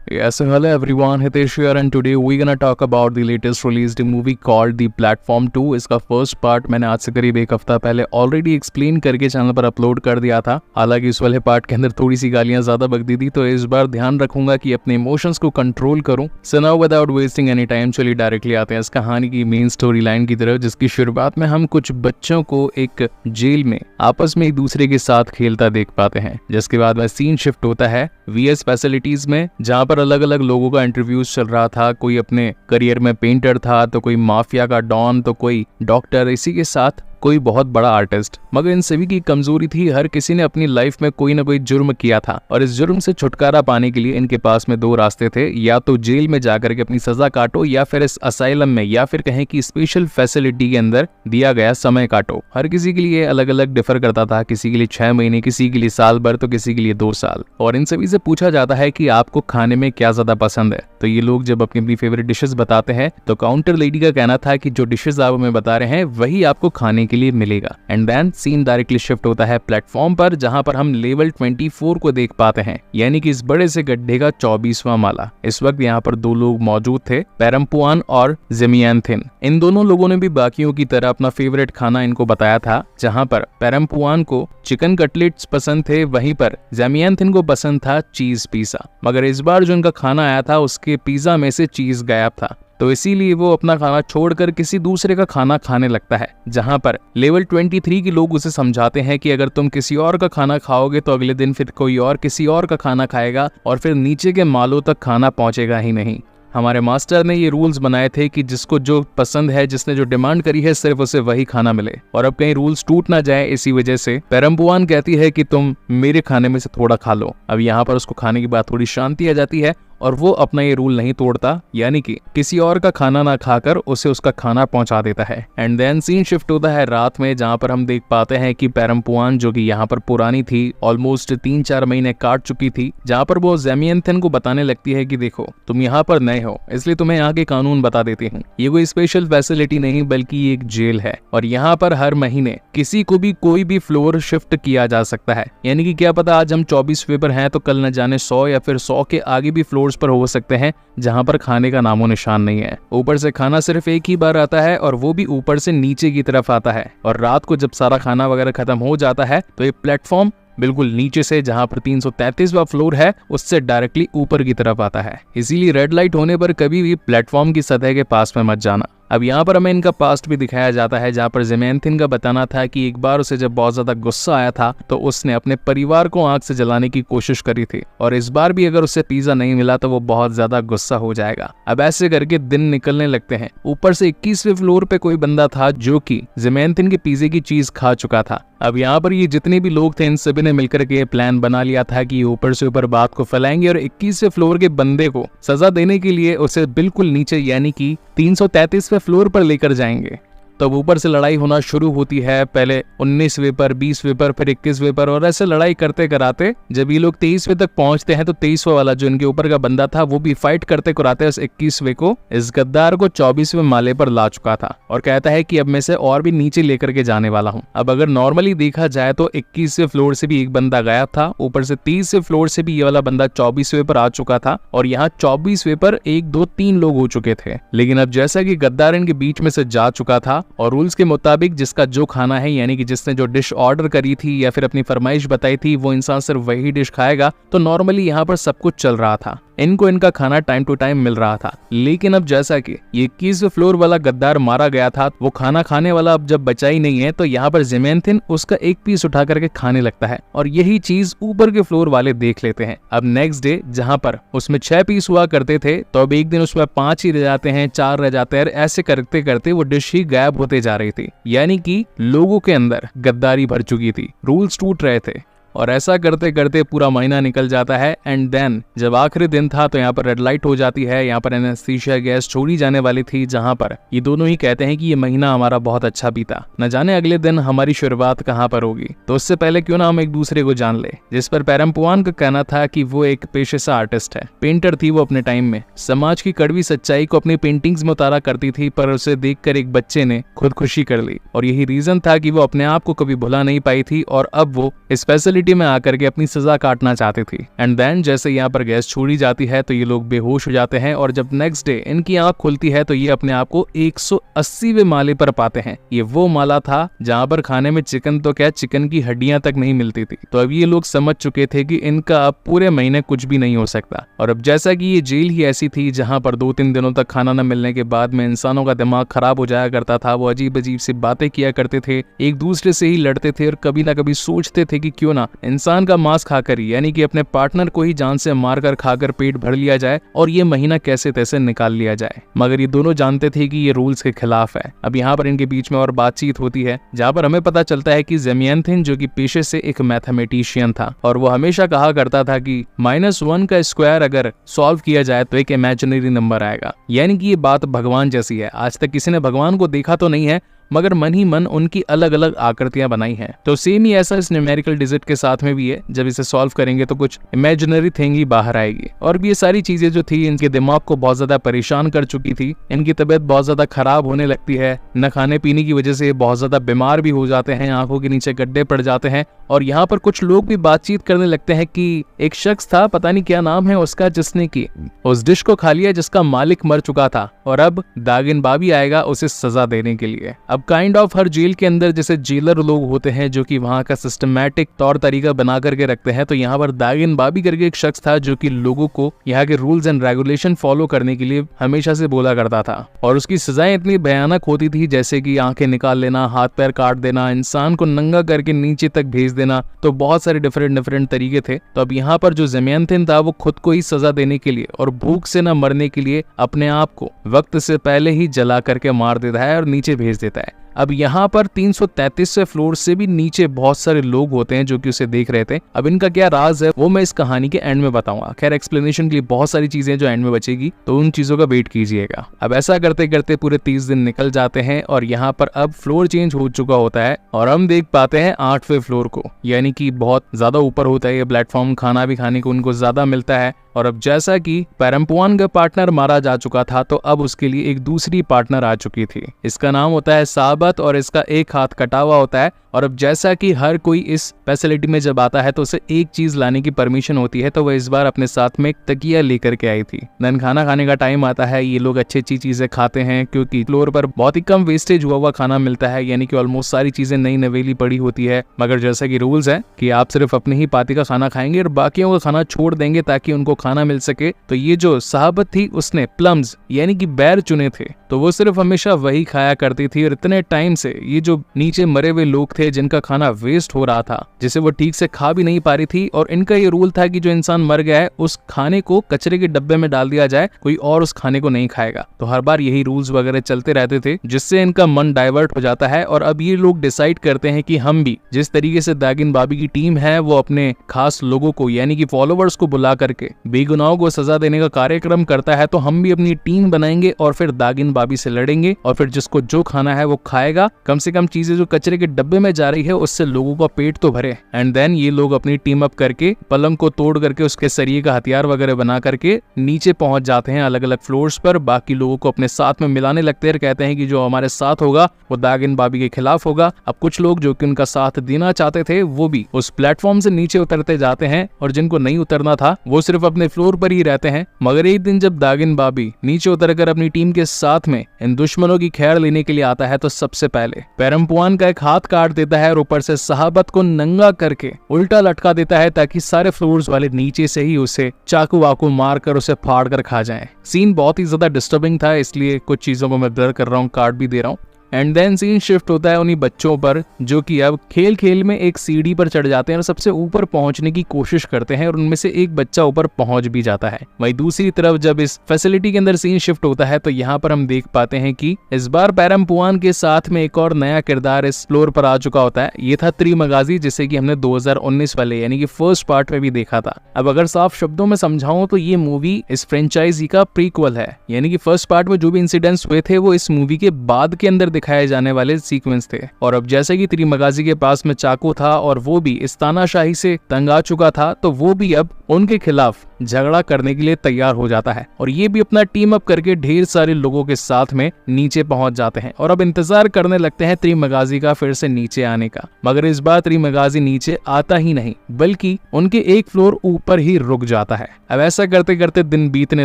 Yes, so hello everyone, Hitesh here and today we're gonna talk about the latest released movie called The Platform 2। इसका first part मैंने आज से करीब एक हफ्ता पहले ऑलरेडी एक्सप्लेन करके चैनल पर अपलोड कर दिया था। हालांकि इस वाले पार्ट के अंदर थोड़ी सी गालियां ज्यादा बक दी थी, तो इस बार ध्यान रखूंगा कि अपने इमोशंस को कंट्रोल करूं। So now without wasting any time चलिए डायरेक्टली आते हैं इस कहानी की मेन स्टोरी लाइन की तरफ, जिसकी शुरुआत में हम कुछ बच्चों को एक जेल में आपस में एक दूसरे के साथ खेलता देख पाते हैं। जिसके बाद में सीन शिफ्ट होता है वीएस फैसिलिटीज में, जहां पर अलग अलग लोगों का इंटरव्यूज चल रहा था। कोई अपने करियर में पेंटर था, तो कोई माफिया का डॉन, तो कोई डॉक्टर, इसी के साथ कोई बहुत बड़ा आर्टिस्ट। मगर इन सभी की कमजोरी थी, हर किसी ने अपनी लाइफ में कोई ना कोई जुर्म किया था और इस जुर्म से छुटकारा पाने के लिए इनके पास में दो रास्ते थे। या तो जेल में जाकर के अपनी सजा काटो, या फिर इस असाइलम में, या फिर कहें कि स्पेशल फैसिलिटी के अंदर दिया गया समय काटो। हर किसी के लिए अलग अलग डिफर करता था, किसी के लिए 6 महीने, किसी के लिए साल भर, तो किसी के लिए 2 साल। और इन सभी से पूछा जाता है कि आपको खाने में क्या ज्यादा पसंद है। तो ये लोग जब अपनी अपनी फेवरेट डिशेस बताते हैं, तो काउंटर लेडी का कहना था कि जो डिशेस आप हमें बता रहे हैं वही आपको खाने के लिए मिलेगा। And then scene directly shift होता है प्लेटफॉर्म पर, जहां पर हम लेवल 24 को देख पाते हैं, यानी कि इस बड़े से गड्ढे का 24वां माला। इस वक्त यहाँ पर 2 लोग मौजूद थे, पेरम्पुआन और ज़ेमियांथिन। इन दोनों लोगों ने भी बाकियों की तरह अपना फेवरेट खाना इनको बताया था। जहां पर पेरम्पुआन को चिकन कटलेट्स पसंद थे, वहीं पर ज़ेमियांथिन को पसंद था चीज पिज़्ज़ा। मगर इस बार जो उनका खाना आया था उसके पिज़्ज़ा में से चीज गायब था, तो इसीलिए वो अपना खाना छोड़कर किसी दूसरे का खाना खाने लगता है। जहां पर लेवल 23 के लोग उसे समझाते हैं कि अगर तुम किसी और का खाना खाओगे तो अगले दिन फिर कोई और किसी और का खाना खाएगा और फिर नीचे के मालों तक खाना पहुंचेगा ही नहीं। हमारे मास्टर ने ये रूल्स बनाए थे कि जिसको जो पसंद है, जिसने जो डिमांड करी है, सिर्फ उसे वही खाना मिले। और अब कहीं रूल्स टूट ना जाए, इसी वजह से पेरम्पुआन कहती है कि तुम मेरे खाने में से थोड़ा खा लो। अब यहाँ पर उसको खाने के बाद थोड़ी शांति आ जाती है और वो अपना ये रूल नहीं तोड़ता, यानी कि किसी और का खाना ना खाकर उसे उसका खाना पहुंचा देता है। एंड देन सीन शिफ्ट होता है रात में, जहां पर हम देख पाते हैं कि पेरम्पुआन, जो कि यहाँ पर पुरानी थी, ऑलमोस्ट 3-4 महीने काट चुकी थी, जहां पर वो ज़ेमियांथिन को बताने लगती है कि देखो तुम यहाँ पर नए हो, इसलिए तुम्हें यहाँ के कानून बता देती हूँ। ये कोई स्पेशल फैसिलिटी नहीं बल्कि ये एक जेल है और यहाँ पर हर महीने किसी को भी कोई भी फ्लोर शिफ्ट किया जा सकता है। यानी कि क्या पता आज हम 24वें पर हैं तो कल न जाने 100 या फिर 100 के आगे भी फ्लोर्स पर हो सकते हैं जहां पर खाने का नामो निशान नहीं है। ऊपर से खाना सिर्फ एक ही बार आता है और वो भी ऊपर से नीचे की तरफ आता है। और रात को जब सारा खाना वगैरह खत्म हो जाता है तो ये प्लेटफॉर्म बिल्कुल नीचे से, जहां पर 333वां फ्लोर है, उससे डायरेक्टली ऊपर की तरफ आता है। इसीलिए रेड लाइट होने पर कभी भी प्लेटफॉर्म की सतह के पास में मत जाना। अब यहाँ पर हमें इनका पास्ट भी दिखाया जाता है, जहाँ पर ज़ेमियांथिन का बताना था कि एक बार उसे जब बहुत ज्यादा गुस्सा आया था तो उसने अपने परिवार को आग से जलाने की कोशिश करी थी और इस बार भी अगर उसे पिज़्ज़ा नहीं मिला तो वो बहुत ज्यादा गुस्सा हो जाएगा। अब ऐसे करके दिन निकलने लगते हैं। ऊपर से 21वें फ्लोर पे कोई बंदा था जो कि ज़ेमियांथिन के पिज़्ज़े की चीज खा चुका था। अब यहाँ पर ये जितने भी लोग थे, इन सभी ने मिलकर के प्लान बना लिया था कि ऊपर से ऊपर बात को फैलाएंगे और 21वें फ्लोर के बंदे को सजा देने के लिए उसे बिल्कुल नीचे, यानी कि 333वें फ्लोर पर लेकर जाएंगे। तब ऊपर से लड़ाई होना शुरू होती है, पहले 19वें पर, 20वें पर, फिर 21वें पर, और ऐसे लड़ाई करते कराते जब ये लोग 23वें तक पहुंचते हैं तो 23वां वाला जो इनके ऊपर का बंदा था वो भी फाइट करते कराते इस 21वें को, इस गद्दार को 24वें माले पर ला चुका था और कहता है कि अब मैं से और भी नीचे लेकर के जाने वाला हूँ। अब अगर नॉर्मली देखा जाए तो 21वें फ्लोर से भी एक बंदा गायब था, ऊपर से 30वें फ्लोर से भी ये वाला बंदा 24वें पर आ चुका था और यहाँ 24वें पर 1, 2, 3 लोग हो चुके थे। लेकिन अब जैसा कि गद्दार इनके बीच में से जा चुका था और रूल्स के मुताबिक जिसका जो खाना है, यानी कि जिसने जो डिश ऑर्डर करी थी या फिर अपनी फरमाइश बताई थी, वो इंसान सिर्फ वही डिश खाएगा, तो नॉर्मली यहाँ पर सब कुछ चल रहा था। इनको इनका खाना टाइम टू टाइम मिल रहा था। लेकिन अब जैसा कि ये 21वें फ्लोर वाला गद्दार मारा गया था, वो खाना खाने वाला अब जब बचा ही नहीं है, तो यहाँ पर ज़ेमियांथिन उसका एक पीस उठा करके खाने लगता है और यही चीज ऊपर के फ्लोर वाले देख लेते हैं। अब नेक्स्ट डे जहाँ पर उसमें 6 पीस हुआ करते थे, तो अब एक दिन उसमें 5 ही रह जाते हैं, 4 रह जाते हैं। ऐसे करते करते वो डिश ही गायब होते जा रही थी, यानी कि लोगों के अंदर गद्दारी भर चुकी थी, रूल्स टूट रहे थे। और ऐसा करते करते पूरा महीना निकल जाता है। एंड देन जब आखिरी दिन था तो यहाँ पर रेड लाइट हो जाती है। यहाँ पर एनेस्थीसिया गैस छोड़ी जाने वाली थी, जहाँ पर ये दोनों ही कहते हैं कि ये महीना हमारा बहुत अच्छा बीता, न जाने अगले दिन हमारी शुरुआत कहाँ पर होगी। तो उससे पहले क्यों ना हम एक दूसरे को जान ले। जिस पर पेरम्पुआन का कहना था कि वो एक पेशे से आर्टिस्ट है, पेंटर थी वो अपने टाइम में, समाज की कड़वी सच्चाई को अपनी पेंटिंग्स में उतारा करती थी, पर उसे देखकर एक बच्चे ने खुदकुशी कर ली और यही रीजन था कि वो अपने आप को कभी भुला नहीं पाई थी। और अब वो इस फैसिलिटी फैसिलिटी में आकर के अपनी सजा काटना चाहती थी। एंड देन जैसे यहाँ पर गैस छोड़ी जाती है तो ये लोग बेहोश हो जाते हैं और जब नेक्स्ट डे इनकी आंख खुलती है तो ये अपने आप को 180वें माले पर पाते हैं। ये वो माला था जहाँ पर खाने में चिकन तो क्या, चिकन की हड्डियां तक नहीं मिलती थी। तो अब ये लोग समझ चुके थे कि इनका अब पूरे महीने कुछ भी नहीं हो सकता। और अब जैसा कि ये जेल ही ऐसी थी जहाँ पर 2-3 दिनों तक खाना न मिलने के बाद में इंसानों का दिमाग खराब हो जाया करता था। वो अजीब अजीब सी बातें किया करते थे, एक दूसरे से ही लड़ते थे और कभी ना कभी सोचते थे कि क्यों ना इंसान का मांस खाकर ही, यानी कि अपने पार्टनर को ही जान से मारकर खाकर पेट भर लिया जाए और ये महीना कैसे तैसे निकाल लिया जाए। मगर ये दोनों जानते थे कि ये रूल्स के खिलाफ है। अब यहाँ पर इनके बीच में और बातचीत होती है जहाँ पर हमें पता चलता है कि ज़मयंथिन जो कि पेशे से एक मैथमेटिशियन था और वो हमेशा कहा करता था कि -1 का स्क्वायर अगर सॉल्व किया जाए तो एक इमेजिनरी नंबर आएगा। यानी कि ये बात भगवान जैसी है। आज तक किसी ने भगवान को देखा तो नहीं है मगर मन ही मन उनकी अलग अलग आकृतियां बनाई हैं। तो सेम ही ऐसा इस न्यूमेरिकल डिजिट के साथ में भी है। जब इसे सॉल्व करेंगे तो कुछ इमेजिनरी थिंग ही बाहर आएगी। और भी ये सारी चीजें जो थी इनके दिमाग को बहुत ज्यादा परेशान कर चुकी थी। इनकी तबीयत बहुत ज्यादा खराब होने लगती है, न खाने पीने की वजह से बहुत ज्यादा बीमार भी हो जाते हैं, आंखों के नीचे गड्ढे पड़ जाते हैं। और यहाँ पर कुछ लोग भी बातचीत करने लगते हैं कि एक शख्स था, पता नहीं क्या नाम है उसका, जिसने की उस डिश को खा लिया जिसका मालिक मर चुका था और अब दागिन बाबी आएगा उसे सजा देने के लिए। अब काइंड ऑफ हर जेल के अंदर जैसे जेलर लोग होते हैं जो कि वहां का सिस्टमैटिक तौर तरीका बना करके रखते हैं, तो यहाँ पर दागिन बाबी करके एक शख्स था जो कि लोगों को यहाँ के रूल्स एंड रेगुलेशन फॉलो करने के लिए हमेशा से बोला करता था। और उसकी सजाएं इतनी भयानक होती थी जैसे कि आंखें निकाल लेना, हाथ पैर काट देना, इंसान को नंगा करके नीचे तक भेज देना। तो बहुत सारे डिफरेंट तरीके थे। तो अब यहाँ पर जो ज़मयंथिन था वो खुद को ही सजा देने के लिए और भूख से न मरने के लिए अपने आप को वक्त से पहले ही जला करके मार देता है और नीचे भेज देता है। अब यहाँ पर 333वें फ्लोर से भी नीचे बहुत सारे लोग होते हैं जो कि उसे देख रहे थे। अब इनका क्या राज है वो मैं इस कहानी के एंड में बताऊंगा। खैर एक्सप्लेनेशन के लिए बहुत सारी चीजें जो एंड में बचेगी, तो उन चीजों का वेट कीजिएगा। अब ऐसा करते करते पूरे 30 दिन निकल जाते हैं और यहाँ पर अब फ्लोर चेंज हो चुका होता है और हम देख पाते हैं 8वें फ्लोर को, यानी कि बहुत ज्यादा ऊपर होता है ये प्लेटफॉर्म। खाना भी खाने को उनको ज्यादा मिलता है। और अब जैसा कि पेरम्पुआन का पार्टनर मारा जा चुका था तो अब उसके लिए एक दूसरी पार्टनर आ चुकी थी। इसका नाम होता है साबत और इसका एक हाथ कटा हुआ होता है। और अब जैसा कि हर कोई इस फैसिलिटी में जब आता है तो उसे एक चीज लाने की परमिशन होती है, तो वह इस बार अपने साथ में एक तकिया लेकर के आई थी। देन खाना खाने का टाइम आता है। ये लोग अच्छी चीजें खाते हैं क्योंकि फ्लोर पर बहुत ही कम वेस्टेज हुआ खाना मिलता है, यानी कि ऑलमोस्ट सारी चीजें नई नवेली पड़ी होती है। मगर जैसा कि रूल्स है कि आप सिर्फ अपने ही पार्टी का खाना खाएंगे और बाकियों का खाना छोड़ देंगे ताकि उनको खाना मिल सके। तो ये जो साहबत थी उसने प्लम्स यानी कि बैर चुने थे, तो वो सिर्फ हमेशा वही खाया करती थी। और इतने टाइम से ये जो नीचे मरे हुए लोग थे जिनका खाना वेस्ट हो रहा था, जिसे वो ठीक से खा भी नहीं पा रही थी, और इनका ये रूल था कि जो इंसान मर गया है उस खाने को कचरे के डब्बे में डाल दिया जाए, कोई और उस खाने को नहीं खाएगा। तो हर बार यही रूल्स वगैरह चलते रहते थे जिससे इनका मन डाइवर्ट हो जाता है। और अब ये लोग डिसाइड करते हैं कि हम भी जिस तरीके से दागिन बाबी की टीम है वो अपने खास लोगों को यानी कि फॉलोवर्स को बुला करके बेगुनाहों को सजा देने का कार्यक्रम करता है, तो हम भी अपनी टीम बनाएंगे और फिर दागिन बाबी से लड़ेंगे और फिर जिसको जो खाना है वो खाएगा। कम से कम चीजें जो कचरे के डब्बे में जा रही है उससे लोगों का पेट तो भरे। एंड देन ये लोग अपनी टीम अप करके पलंग को तोड़ करके उसके सरिये का हथियार वगैरह बना करके नीचे पहुंच जाते हैं अलग अलग फ्लोर्स पर। बाकी लोगों को अपने साथ में मिलाने लगते हैं, कहते हैं कि जो हमारे साथ होगा वो दागिन बाबी के खिलाफ होगा। अब कुछ लोग जो कि उनका साथ देना चाहते थे वो भी उस प्लेटफॉर्म से नीचे उतरते जाते हैं और जिनको नहीं उतरना था वो सिर्फ अपने फ्लोर पर ही रहते हैं। मगर एक दिन जब दागिन बाबी नीचे उतरकर अपनी टीम के साथ में इन दुश्मनों की खैर लेने के लिए आता है तो सबसे पहले पेरम्पुआन का एक हाथ काट देता है और ऊपर से साहबत को नंगा करके उल्टा लटका देता है ताकि सारे फ्लोर्स वाले नीचे से ही उसे चाकू वाकू मार कर उसे फाड़ कर खा जाएं। सीन बहुत ही ज्यादा डिस्टर्बिंग था, इसलिए कुछ चीजों को मैं ब्लर कर रहा हूँ, काट भी दे रहा हूँ। एंड देन सीन शिफ्ट होता है उन्हीं बच्चों पर जो कि अब खेल खेल में एक सीढ़ी पर चढ़ जाते हैं और सबसे ऊपर पहुंचने की कोशिश करते हैं और उनमें से एक बच्चा ऊपर पहुंच भी जाता है। वहीं दूसरी तरफ जब इस फैसिलिटी के अंदर सीन शिफ्ट होता है तो यहाँ पर हम देख पाते हैं कि इस बार पेरम्पुआन के साथ में एक और नया किरदार इस फ्लोर पर आ चुका होता है। ये था त्रिमगाजी, जिसे कि हमने 2019 वाले यानी कि फर्स्ट पार्ट में भी देखा था। अब अगर साफ शब्दों में समझाऊं तो ये मूवी इस फ्रेंचाइजी का प्रीक्वल है, यानी कि फर्स्ट पार्ट में जो भी इंसिडेंट्स हुए थे वो इस मूवी के बाद के अंदर दिखाए जाने वाले सीक्वेंस थे। और अब जैसे कि त्रिमगाजी के पास में चाकू था और वो भी इस तानाशाही से तंग आ चुका था, तो वो भी अब उनके खिलाफ झगड़ा करने के लिए तैयार हो जाता है और ये भी अपना टीम अप करके ढेर सारे लोगों के साथ में नीचे पहुंच जाते हैं और अब इंतजार करने लगते हैं त्रिमगाजी का फिर से नीचे आने का। मगर इस बार त्रिमगाजी नीचे आता ही नहीं बल्कि उनके एक फ्लोर ऊपर ही रुक जाता है। अब ऐसा करते करते दिन बीतने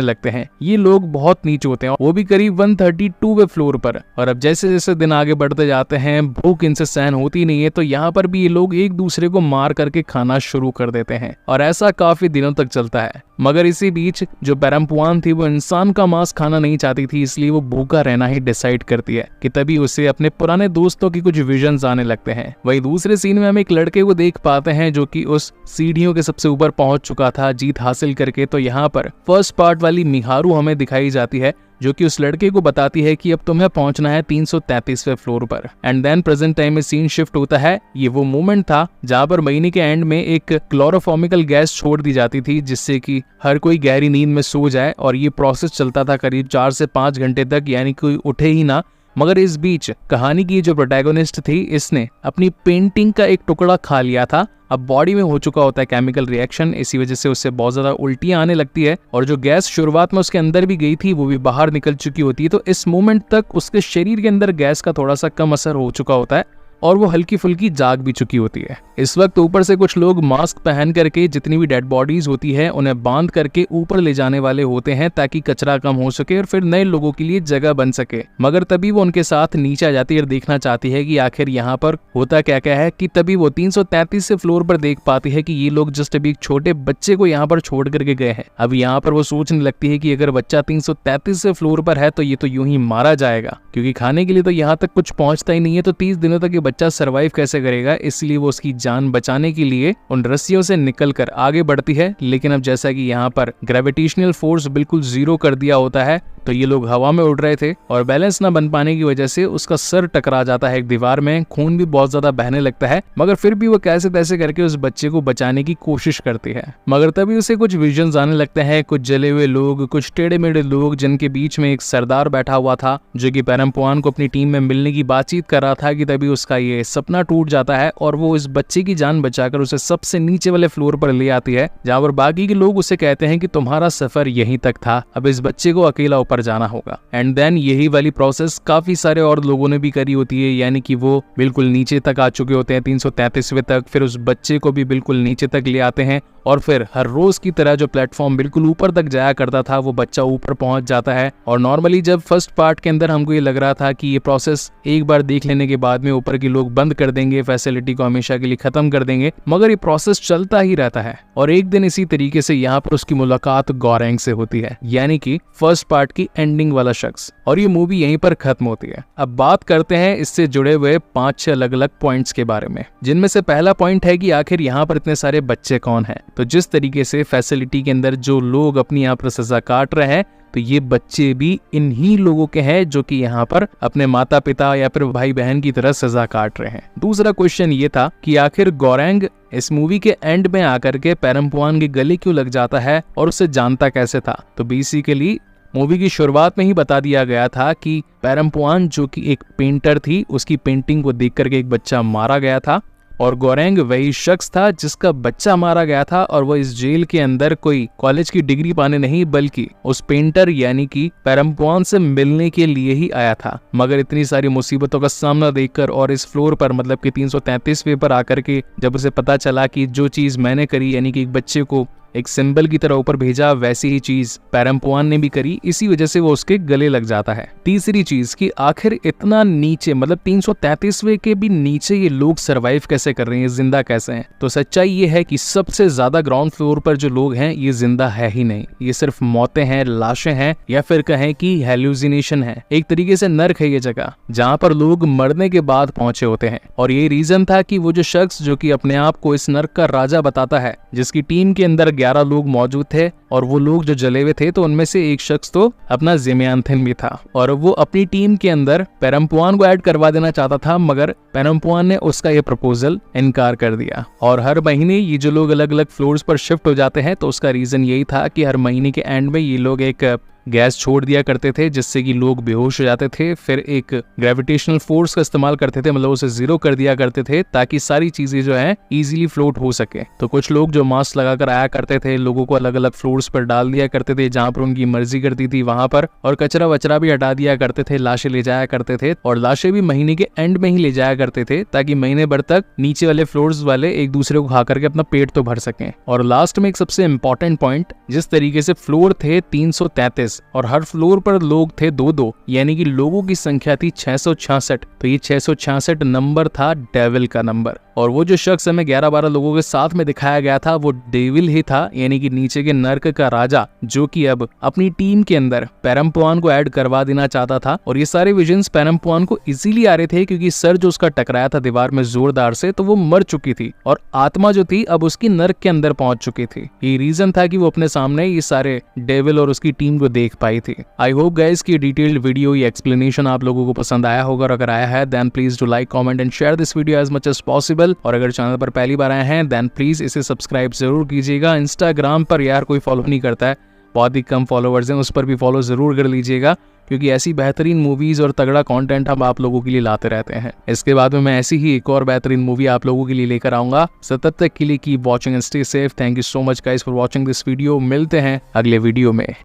लगते हैं। ये लोग बहुत नीचे होते हैं, वो भी करीब 132वें फ्लोर पर। और अब जैसे जैसे दिन आगे बढ़ते जाते हैं, भूख इनसे सहन होती नहीं है, तो यहाँ पर भी ये लोग एक दूसरे को मार करके खाना शुरू कर देते हैं और ऐसा काफी दिनों तक चलता है। मगर इसी बीच जो पैरम्पुआन थी वो इंसान का मांस खाना नहीं चाहती थी, इसलिए वो भूखा रहना ही डिसाइड करती है कि तभी उसे अपने पुराने दोस्तों की कुछ विजन्स आने लगते हैं। वही दूसरे सीन में हम एक लड़के को देख पाते हैं जो कि उस सीढ़ियों के सबसे ऊपर पहुंच चुका था जीत हासिल करके। तो यहाँ पर फर्स्ट पार्ट वाली मिहारू हमें दिखाई जाती है जो कि उस लड़के को बताती है कि अब तुम्हें पहुंचना है 333वें फ्लोर पर। एंड देन प्रेजेंट टाइम में सीन शिफ्ट होता है। ये वो मोमेंट था जहां पर महीने के एंड में एक क्लोरोफॉर्मिकल गैस छोड़ दी जाती थी जिससे कि हर कोई गहरी नींद में सो जाए और ये प्रोसेस चलता था करीब 4 से 5 घंटे तक, यानी कोई उठे ही ना। मगर इस बीच कहानी की जो प्रोटैगोनिस्ट थी इसने अपनी पेंटिंग का एक टुकड़ा खा लिया था। अब बॉडी में हो चुका होता है केमिकल रिएक्शन, इसी वजह से उससे बहुत ज्यादा उल्टियां आने लगती है और जो गैस शुरुआत में उसके अंदर भी गई थी वो भी बाहर निकल चुकी होती है। तो इस मोमेंट तक उसके शरीर के अंदर गैस का थोड़ा सा कम असर हो चुका होता है और वो हल्की फुल्की जाग भी चुकी होती है। इस वक्त ऊपर से कुछ लोग मास्क पहन करके जितनी भी डेड बॉडीज होती है उन्हें बांध करके ऊपर ले जाने वाले होते हैं ताकि कचरा कम हो सके और फिर नए लोगों के लिए जगह बन सके। मगर तभी वो उनके साथ नीचे आ जाती है और देखना चाहती है कि आखिर यहाँ पर होता क्या क्या है, कि तभी वो 333 फ्लोर पर देख पाती है कि ये लोग जस्ट अभी एक छोटे बच्चे को यहाँ पर छोड़ करके गए हैं। अब यहाँ पर वो सोचने लगती है कि अगर बच्चा 333 फ्लोर पर है तो ये तो यूं ही मारा जाएगा, क्योंकि खाने के लिए तो यहाँ तक कुछ पहुंचता ही नहीं है, तो 30 दिनों तक ये बच्चा सरवाइव कैसे करेगा। इसलिए वो उसकी जान बचाने के लिए उन रस्सियों से निकलकर आगे बढ़ती है। लेकिन अब जैसा कि यहाँ पर ग्रेविटेशनल फोर्स बिल्कुल 0 कर दिया होता है तो ये लोग हवा में उड़ रहे थे और बैलेंस ना बन पाने की वजह से उसका सर टकरा जाता है एक दीवार में, खून भी बहुत ज्यादा बहने लगता है। मगर फिर भी वो कैसे तैसे करके उस बच्चे को बचाने की कोशिश करती है। मगर तभी उसे कुछ विजन्स आने लगते हैं, कुछ जले हुए लोग, कुछ टेढ़े मेढ़े लोग, जिनके बीच में एक सरदार बैठा हुआ था जो कि पैरम्पुआन को अपनी टीम में मिलने की बातचीत कर रहा था। कि तभी उसका ये सपना टूट जाता है और वो इस बच्चे की जान बचाकर उसे सबसे नीचे वाले फ्लोर पर ले आती है, जहाँ पर बाकी के लोग उसे कहते हैं कि तुम्हारा सफर यहीं तक था, अब इस बच्चे को अकेला ऊपर जाना होगा। एंड देन यही वाली प्रोसेस काफी सारे और लोगों ने भी करी होती है, यानी कि वो बिल्कुल नीचे तक आ चुके होते हैं 333वें तक, फिर उस बच्चे को भी बिल्कुल नीचे तक ले आते हैं और फिर हर रोज की तरह जो प्लेटफॉर्म बिल्कुल ऊपर तक जाया करता था वो बच्चा ऊपर पहुंच जाता है। और नॉर्मली जब फर्स्ट पार्ट के अंदर हमको ये लग रहा था कि ये प्रोसेस एक बार देख लेने के बाद में ऊपर के लोग बंद कर देंगे, फैसिलिटी को हमेशा के लिए खत्म कर देंगे, मगर ये प्रोसेस चलता ही रहता है। और एक दिन इसी तरीके से यहाँ पर उसकी मुलाकात गोरैंग से होती है, यानी कि फर्स्ट पार्ट की एंडिंग वाला शख्स, और ये मूवी यहीं पर खत्म होती है। अब बात करते हैं इससे जुड़े हुए 5-6 अलग अलग पॉइंट्स के बारे में, जिनमें से पहला पॉइंट है कि आखिर यहाँ पर इतने सारे बच्चे कौन हैं। तो जिस तरीके से फैसिलिटी के अंदर जो लोग अपनी यहाँ पर सजा काट रहे हैं, तो ये बच्चे भी इन्हीं लोगों के हैं जो कि यहाँ पर अपने माता पिता या फिर भाई बहन की तरह सजा काट रहे हैं। दूसरा क्वेश्चन ये था कि आखिर गोरैंग इस मूवी के एंड में आकर के पैरम्पुआन के गले क्यों लग जाता है और उसे जानता कैसे था। तो बेसिकली मूवी की शुरुआत में ही बता दिया गया था कि पैरम्पुआन जो कि एक पेंटर थी, उसकी पेंटिंग को देख करके एक बच्चा मारा गया था और गोरैंग वही शख्स था जिसका बच्चा मारा गया था। और वो इस जेल के अंदर कोई कॉलेज की डिग्री पाने नहीं बल्कि उस पेंटर यानी कि पैरम्पुआन से मिलने के लिए ही आया था। मगर इतनी सारी मुसीबतों का सामना देखकर और इस फ्लोर पर मतलब कि 333वें पर आकर के जब उसे पता चला कि जो चीज मैंने करी, यानी कि एक बच्चे को एक सिंबल की तरह ऊपर भेजा, वैसी ही चीज पैरम्पुआन ने भी करी, इसी वजह से वो उसके गले लग जाता है। तीसरी चीज कि आखिर इतना नीचे मतलब 333वें के भी नीचे ये लोग सरवाइव कैसे कर रहे हैं, जिंदा कैसे हैं। तो सच्चाई ये है कि सबसे ज्यादा ग्राउंड फ्लोर पर जो लोग हैं ये जिंदा है ही नहीं, ये सिर्फ मौतें हैं, लाशें हैं, या फिर कहें कि हेल्यूसिनेशन है। एक तरीके से नर्क है ये जगह जहाँ पर लोग मरने के बाद पहुंचे होते हैं। और ये रीजन था कि वो जो शख्स जो कि अपने आप को इस नर्क का राजा बताता है, जिसकी टीम के अंदर 11 लोग मौजूद थे और वो लोग जो जले हुए थे, तो उनमें से एक शख्स तो अपना ज़िमयांथन भी था और वो अपनी टीम के अंदर पैरम्पुआन को ऐड करवा देना चाहता था, मगर पैरम्पुआन ने उसका ये प्रपोजल इनकार कर दिया। और हर महीने ये जो लोग अलग अलग फ्लोर्स पर शिफ्ट हो जाते हैं, तो उसका रीजन यही था कि हर महीने के एंड में ये लोग एक गैस छोड़ दिया करते थे जिससे कि लोग बेहोश हो जाते थे, फिर एक ग्रेविटेशनल फोर्स का इस्तेमाल करते थे, मतलब उसे जीरो कर दिया करते थे ताकि सारी चीजें जो है इजीली फ्लोट हो सके। तो कुछ लोग जो मास्क लगाकर आया करते थे, लोगों को अलग अलग फ्लोर्स पर डाल दिया करते थे जहां पर उनकी मर्जी करती थी वहां पर, और कचरा वचरा भी हटा दिया करते थे, लाशें ले जाया करते थे, और लाशें भी महीने के एंड में ही ले जाया करते थे ताकि महीने भर तक नीचे वाले फ्लोर्स वाले एक दूसरे को खा करके अपना पेट तो भर सकें। और लास्ट में एक सबसे इंपॉर्टेंट पॉइंट, जिस तरीके से फ्लोर थे 333 और हर फ्लोर पर लोग थे 2-2, यानी कि लोगों की संख्या थी 666। तो ये 666 नंबर था डेविल का नंबर, और वो जो शख्स हमें 11-12 लोगों के साथ में दिखाया गया था वो डेविल ही था, यानी कि नीचे के नर्क का राजा, जो कि अब अपनी टीम के अंदर पेरम्पुआन को ऐड करवा देना चाहता था। और ये सारे विजन्स पेरम्पुआन को इजीली आ रहे थे क्योंकि सर जो उसका टकराया था दीवार में जोरदार से, तो वो मर चुकी थी और आत्मा जो थी अब उसकी नर्क के अंदर पहुंच चुकी थी। ये रीजन था कि वो अपने सामने ये सारे डेविल और उसकी टीम को देख पाई थी। आई होप गाइस की डिटेल्ड वीडियो, ये एक्सप्लेनेशन आप लोगों को पसंद आया होगा, और अगर आया है then please do like, comment and share this video as much as possible. और अगर चैनल पर पहली बार आए हैं देन प्लीज इसे सब्सक्राइब जरूर कीजिएगा। इंस्टाग्राम पर यार कोई फॉलो नहीं करता है, बहुत ही कम फॉलोवर्स हैं, उस पर भी फॉलो जरूर कर लीजिएगा क्योंकि ऐसी बेहतरीन मूवीज और तगड़ा कंटेंट हम आप लोगों के लिए लाते रहते हैं। इसके बाद में मैं ऐसी ही एक और बेहतरीन मूवी आप लोगों के लिए लेकर आऊंगा। सो तब तक के लिए keep watching and stay safe. Thank you so much guys for watching this video. मिलते हैं अगले वीडियो में।